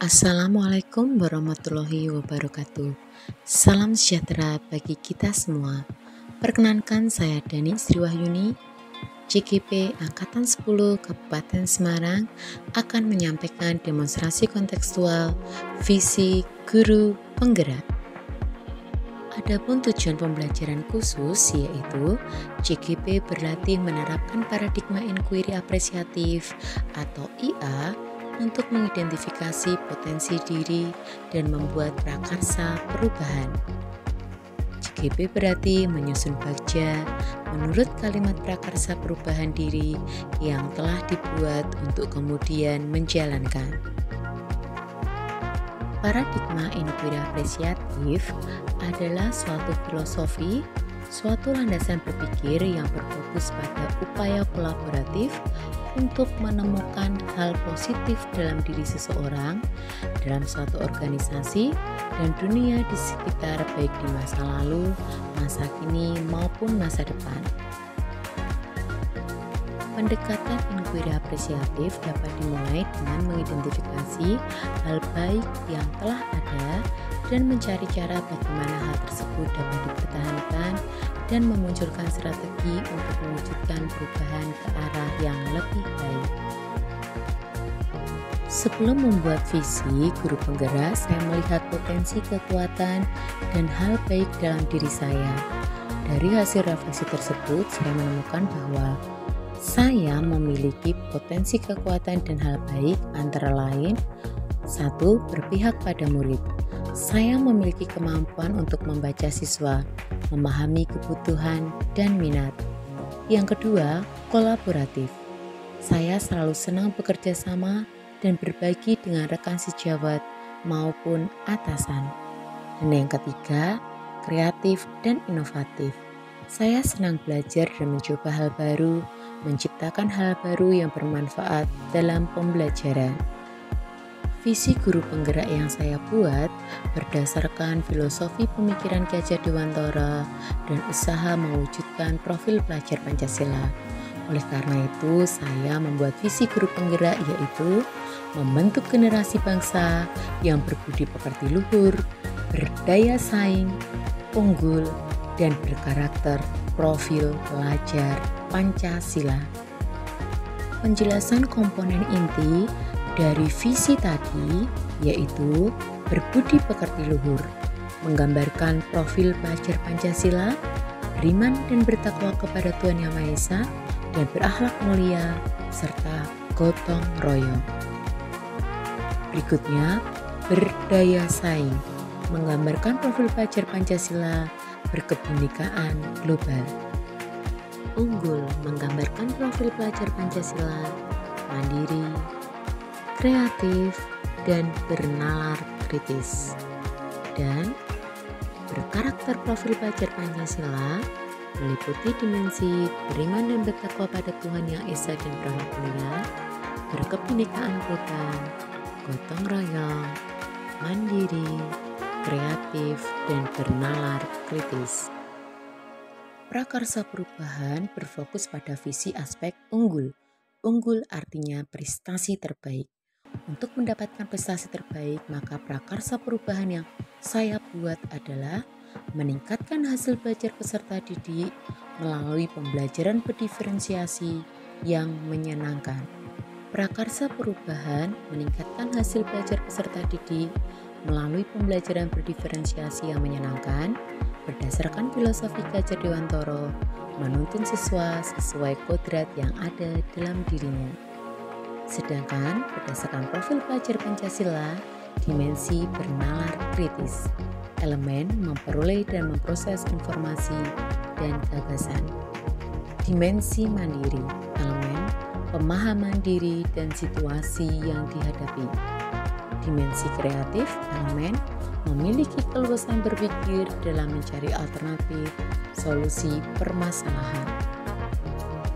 Assalamualaikum warahmatullahi wabarakatuh. Salam sejahtera bagi kita semua. Perkenankan saya Dani Sri Wahyuni, CGP Angkatan 10 Kabupaten Semarang akan menyampaikan demonstrasi kontekstual visi guru penggerak. Adapun tujuan pembelajaran khusus yaitu CGP berlatih menerapkan paradigma inquiry apresiatif atau IA untuk mengidentifikasi potensi diri dan membuat prakarsa perubahan. CGP berarti menyusun bagja menurut kalimat prakarsa perubahan diri yang telah dibuat untuk kemudian menjalankan. Paradigma inquiry apresiatif adalah suatu filosofi, suatu landasan berpikir yang berfokus pada upaya kolaboratif untuk menemukan hal positif dalam diri seseorang, dalam suatu organisasi, dan dunia di sekitar baik di masa lalu, masa kini, maupun masa depan. Pendekatan inquiry apresiatif dapat dimulai dengan mengidentifikasi hal baik yang telah ada dan mencari cara bagaimana hal tersebut dapat dipertahankan dan memunculkan strategi untuk mewujudkan perubahan ke arah yang lebih baik. Sebelum membuat visi guru penggerak, saya melihat potensi, kekuatan, dan hal baik dalam diri saya. Dari hasil refleksi tersebut, saya menemukan bahwa saya memiliki potensi, kekuatan, dan hal baik antara lain: 1. Berpihak pada murid. Saya memiliki kemampuan untuk membaca siswa, memahami kebutuhan dan minat. Yang kedua, kolaboratif. Saya selalu senang bekerja sama dan berbagi dengan rekan sejawat maupun atasan. Dan yang ketiga, kreatif dan inovatif. Saya senang belajar dan mencoba hal baru, menciptakan hal baru yang bermanfaat dalam pembelajaran. Visi guru penggerak yang saya buat berdasarkan filosofi pemikiran Ki Hajar Dewantara dan usaha mewujudkan profil pelajar Pancasila. Oleh karena itu, saya membuat visi guru penggerak yaitu membentuk generasi bangsa yang berbudi pekerti luhur, berdaya saing, unggul, dan berkarakter profil pelajar Pancasila. Penjelasan komponen inti dari visi tadi yaitu berbudi pekerti luhur, menggambarkan profil pelajar Pancasila, beriman dan bertakwa kepada Tuhan Yang Maha Esa, dan berakhlak mulia, serta gotong royong. Berikutnya, berdaya saing, menggambarkan profil pelajar Pancasila, berkebinekaan global. Unggul, menggambarkan profil pelajar Pancasila, mandiri, kreatif, dan bernalar kritis. Dan berkarakter profil pelajar Pancasila meliputi dimensi beriman dan bertakwa pada Tuhan Yang Esa dan berakhlak mulia, berkebinekaan global, gotong royong, mandiri, kreatif, dan bernalar kritis. Prakarsa perubahan berfokus pada visi aspek unggul. Unggul artinya prestasi terbaik. Untuk mendapatkan prestasi terbaik, maka prakarsa perubahan yang saya buat adalah meningkatkan hasil belajar peserta didik melalui pembelajaran berdiferensiasi yang menyenangkan. Prakarsa perubahan meningkatkan hasil belajar peserta didik melalui pembelajaran berdiferensiasi yang menyenangkan berdasarkan filosofi Ki Hajar Dewantara, menuntun siswa sesuai kodrat yang ada dalam dirinya. Sedangkan berdasarkan profil pelajar Pancasila, dimensi bernalar kritis, elemen memperoleh dan memproses informasi dan gagasan. Dimensi mandiri, elemen pemahaman diri dan situasi yang dihadapi. Dimensi kreatif, elemen memiliki keluasan berpikir dalam mencari alternatif solusi permasalahan.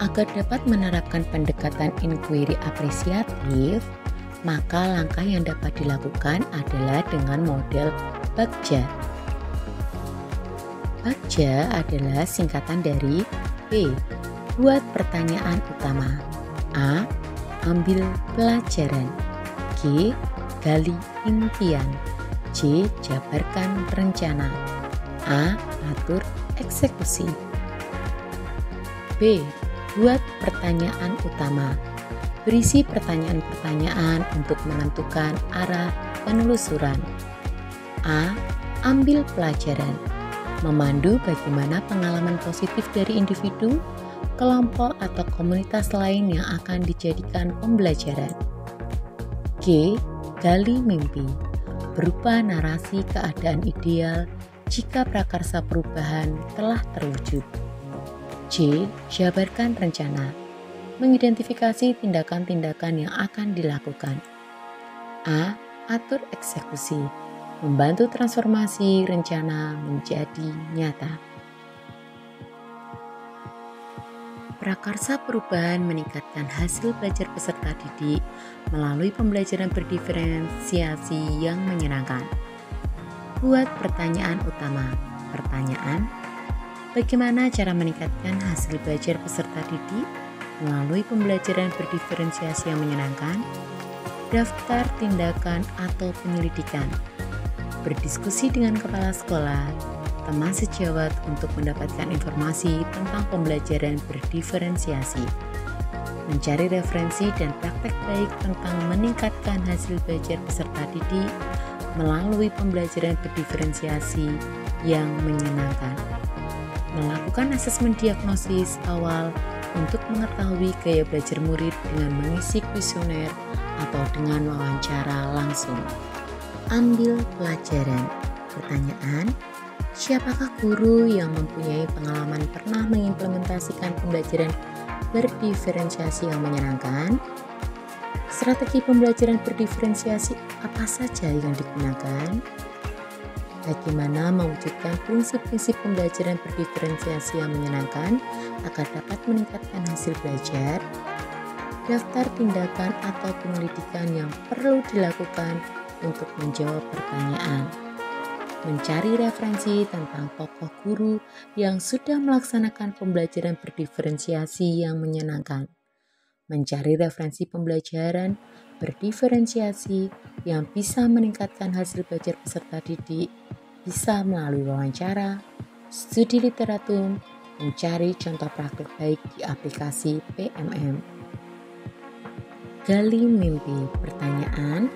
Agar dapat menerapkan pendekatan inquiry apresiatif, maka langkah yang dapat dilakukan adalah dengan model bagja. Bagja adalah singkatan dari B. Buat pertanyaan utama. A. Ambil pelajaran. G. Gali impian. C. Jabarkan rencana. A. Atur eksekusi. B. Buat pertanyaan utama. Berisi pertanyaan-pertanyaan untuk menentukan arah penelusuran. A. Ambil pelajaran. Memandu bagaimana pengalaman positif dari individu, kelompok atau komunitas lain yang akan dijadikan pembelajaran. G. Gali mimpi. Berupa narasi keadaan ideal jika prakarsa perubahan telah terwujud. C. Jabarkan rencana. Mengidentifikasi tindakan-tindakan yang akan dilakukan. A. Atur eksekusi. Membantu transformasi rencana menjadi nyata. Prakarsa perubahan meningkatkan hasil belajar peserta didik melalui pembelajaran berdiferensiasi yang menyenangkan. Buat pertanyaan utama. Pertanyaan: bagaimana cara meningkatkan hasil belajar peserta didik melalui pembelajaran berdiferensiasi yang menyenangkan? Daftar tindakan atau penyelidikan. Berdiskusi dengan kepala sekolah, teman sejawat untuk mendapatkan informasi tentang pembelajaran berdiferensiasi. Mencari referensi dan praktek baik tentang meningkatkan hasil belajar peserta didik melalui pembelajaran berdiferensiasi yang menyenangkan. Melakukan asesmen diagnosis awal untuk mengetahui gaya belajar murid dengan mengisi kuesioner atau dengan wawancara langsung. Ambil pelajaran. Pertanyaan: siapakah guru yang mempunyai pengalaman pernah mengimplementasikan pembelajaran berdiferensiasi yang menyenangkan? Strategi pembelajaran berdiferensiasi apa saja yang digunakan? Bagaimana mewujudkan prinsip-prinsip pembelajaran berdiferensiasi yang menyenangkan agar dapat meningkatkan hasil belajar? Daftar tindakan atau penyelidikan yang perlu dilakukan untuk menjawab pertanyaan. Mencari referensi tentang tokoh guru yang sudah melaksanakan pembelajaran berdiferensiasi yang menyenangkan. Mencari referensi pembelajaran berdiferensiasi yang bisa meningkatkan hasil belajar peserta didik bisa melalui wawancara, studi literatur, mencari contoh praktik baik di aplikasi PMM. Gali mimpi. Pertanyaan: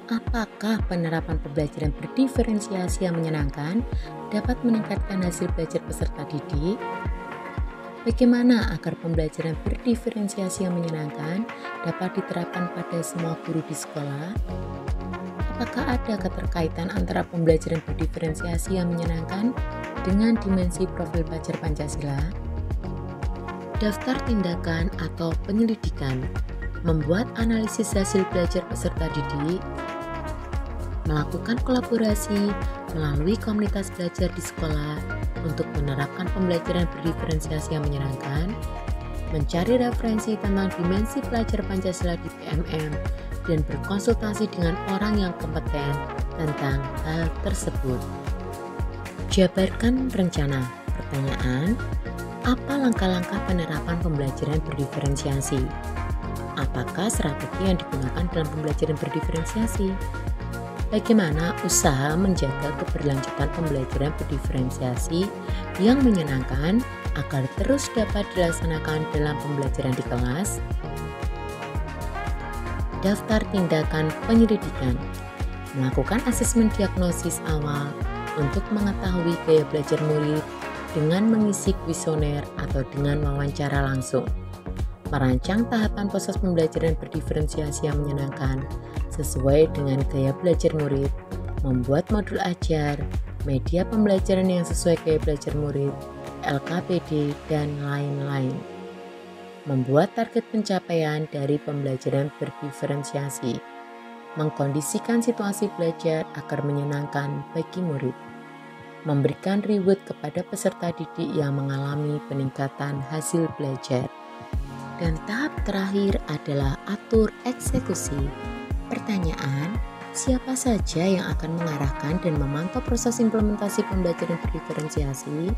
apakah penerapan pembelajaran berdiferensiasi yang menyenangkan dapat meningkatkan hasil belajar peserta didik? Bagaimana agar pembelajaran berdiferensiasi yang menyenangkan dapat diterapkan pada semua guru di sekolah? Apakah ada keterkaitan antara pembelajaran berdiferensiasi yang menyenangkan dengan dimensi profil pelajar Pancasila? Daftar tindakan atau penyelidikan. Membuat analisis hasil belajar peserta didik. Melakukan kolaborasi melalui komunitas belajar di sekolah untuk menerapkan pembelajaran berdiferensiasi yang menyenangkan, mencari referensi tentang dimensi pelajar Pancasila di PMM, dan berkonsultasi dengan orang yang kompeten tentang hal tersebut. Jabarkan rencana. Pertanyaan: apa langkah-langkah penerapan pembelajaran berdiferensiasi? Apakah strategi yang digunakan dalam pembelajaran berdiferensiasi? Bagaimana usaha menjaga keberlanjutan pembelajaran berdiferensiasi yang menyenangkan agar terus dapat dilaksanakan dalam pembelajaran di kelas? Daftar tindakan penyelidikan. Melakukan asesmen diagnosis awal untuk mengetahui gaya belajar murid dengan mengisi kuesioner atau dengan wawancara langsung. Merancang tahapan proses pembelajaran berdiferensiasi yang menyenangkan sesuai dengan gaya belajar murid, membuat modul ajar, media pembelajaran yang sesuai gaya belajar murid, LKPD, dan lain-lain. Membuat target pencapaian dari pembelajaran berdiferensiasi, mengkondisikan situasi belajar agar menyenangkan bagi murid, memberikan reward kepada peserta didik yang mengalami peningkatan hasil belajar. Dan tahap terakhir adalah atur eksekusi. Pertanyaan: siapa saja yang akan mengarahkan dan memantau proses implementasi pembelajaran berdiferensiasi?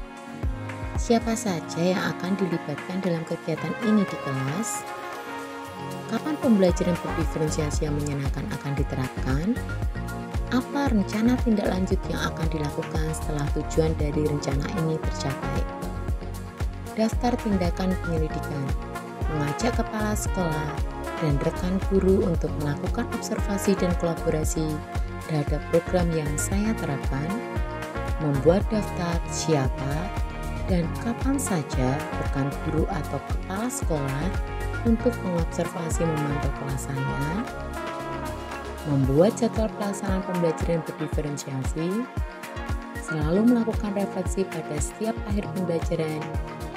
Siapa saja yang akan dilibatkan dalam kegiatan ini di kelas? Kapan pembelajaran berdiferensiasi yang menyenangkan akan diterapkan? Apa rencana tindak lanjut yang akan dilakukan setelah tujuan dari rencana ini tercapai? Daftar tindakan penyelidikan, mengajak kepala sekolah dan rekan guru untuk melakukan observasi dan kolaborasi terhadap program yang saya terapkan, membuat daftar siapa dan kapan saja rekan guru atau kepala sekolah untuk mengobservasi memantau kelas saya, membuat jadwal pelaksanaan pembelajaran berdiferensiasi, selalu melakukan refleksi pada setiap akhir pembelajaran,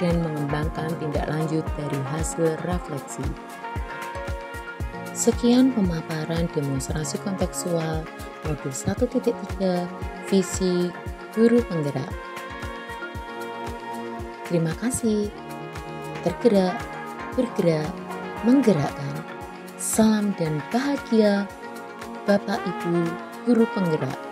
dan mengembangkan tindak lanjut dari hasil refleksi. Sekian pemaparan demonstrasi kontekstual modul 1.3 visi guru penggerak. Terima kasih. Tergerak, bergerak, menggerakkan. Salam dan bahagia Bapak Ibu guru penggerak.